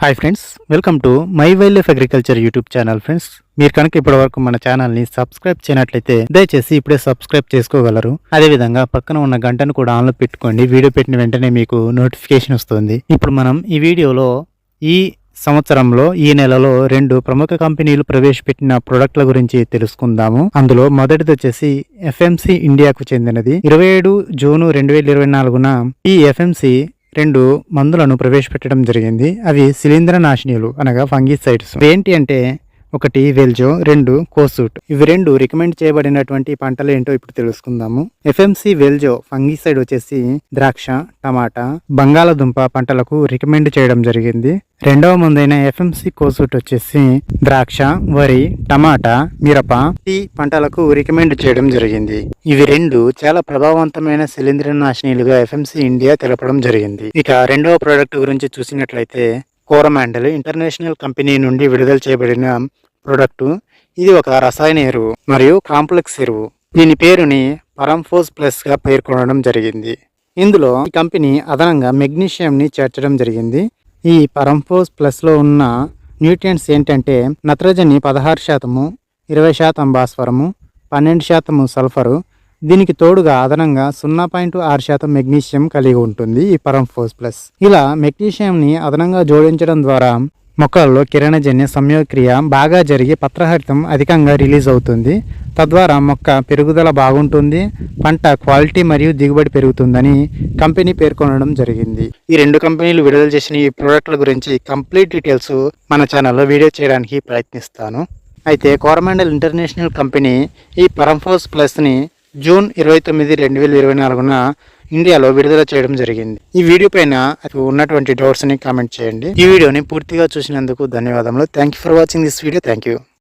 Hi friends, welcome to my wild life agriculture YouTube channel. Friends, మీరు కనుక ఇప్పటివరకు మన ఛానల్ని సబ్స్క్రైబ్ చేయనట్లయితే దయచేసి ఇప్పుడే సబ్స్క్రైబ్ చేసుకోగలరు. అదేవిధంగా పక్కన ఉన్న గంటను కూడా ఆన్లో పెట్టుకోండి. వీడియో పెట్టిన వెంటనే మీకు నోటిఫికేషన్ వస్తుంది. ఇప్పుడు మనం ఈ వీడియోలో ఈ సంవత్సరంలో ఈ నెలలో 2 ప్రముఖ కంపెనీలు ప్రవేశపెట్టిన ప్రొడక్ట్ల గురించి తెలుసుకుందాము. అందులో మొదటిది వచ్చేసి ఎఫ్ఎంసి ఇండియాకు చెందినది. 27 జూన్ 2024న ఈ ఎఫ్ఎంసి 2 మందులను ప్రవేశపెట్టడం జరిగింది. అవి శిలీంద్రనాశినిలు అనగా ఫంగిసైడ్స్. ఏంటి అంటే ఒకటి వెల్జో, 2 కోసూట్. ఇవి 2 రికమెండ్ చేయబడినటువంటి పంటలు ఏంటో ఇప్పుడు తెలుసుకుందాము. ఎఫ్ఎంసి వెల్జో ఫంగిసైడ్ వచ్చేసి ద్రాక్ష, టమాటా, బంగాళదుంప పంటలకు రికమెండ్ చేయడం జరిగింది. రెండవ మందైన ఎఫ్ఎంసి కోసూట్ వచ్చేసి ద్రాక్ష, వరి, టమాటా, మిరప, టీ పంటలకు రికమెండ్ చేయడం జరిగింది. ఇవి 2 చాలా ప్రభావవంతమైన శిలీంద్రనాశినిలుగా ఎఫ్ఎంసి ఇండియా తెలపడం జరిగింది. ఇక రెండవ ప్రోడక్ట్ గురించి చూసినట్లయితే కోరమాండల్ ఇంటర్నేషనల్ కంపెనీ నుండి విడుదల చేయబడిన ప్రోడక్ట్. ఇది ఒక రసాయన ఎరువు మరియు కాంప్లెక్స్ ఎరువు. దీని పేరుని పరంఫోస్ ప్లస్ గా పేర్కొనడం జరిగింది. ఇందులో ఈ కంపెనీ అదనంగా మెగ్నీషియం ని చేర్చడం జరిగింది. ఈ పరంఫోస్ ప్లస్ లో ఉన్న న్యూట్రియంట్స్ ఏంటంటే నత్రజని 16%, 20% భాస్వరము, 12% సల్ఫరు. దీనికి తోడుగా అదనంగా 0.6% మెగ్నీషియం కలిగి ఉంటుంది ఈ పరంఫోస్ ప్లస్. ఇలా మెగ్నీషియంని అదనంగా జోడించడం ద్వారా మొక్కలలో కిరణజన్య సంయోగక్రియ బాగా జరిగి పత్రహరితం అధికంగా రిలీజ్ అవుతుంది. తద్వారా మొక్క పెరుగుదల బాగుంటుంది, పంట క్వాలిటీ మరియు దిగుబడి పెరుగుతుందని కంపెనీ పేర్కొనడం జరిగింది. ఈ 2 కంపెనీలు విడుదల చేసిన ఈ ప్రోడక్ట్ల గురించి కంప్లీట్ డీటెయిల్స్ మన ఛానల్లో వీడియో చేయడానికి ప్రయత్నిస్తాను. అయితే కోరమాండల్ ఇంటర్నేషనల్ కంపెనీ ఈ పరంఫోస్ ప్లస్ని జూన్ 29, 2024న ఇండియాలో విడుదల చేయడం జరిగింది. ఈ వీడియో పైన ఉన్నటువంటి డౌట్స్ని కామెంట్ చేయండి. ఈ వీడియోని పూర్తిగా చూసినందుకు ధన్యవాదములు. Thank you for watching this video. Thank you.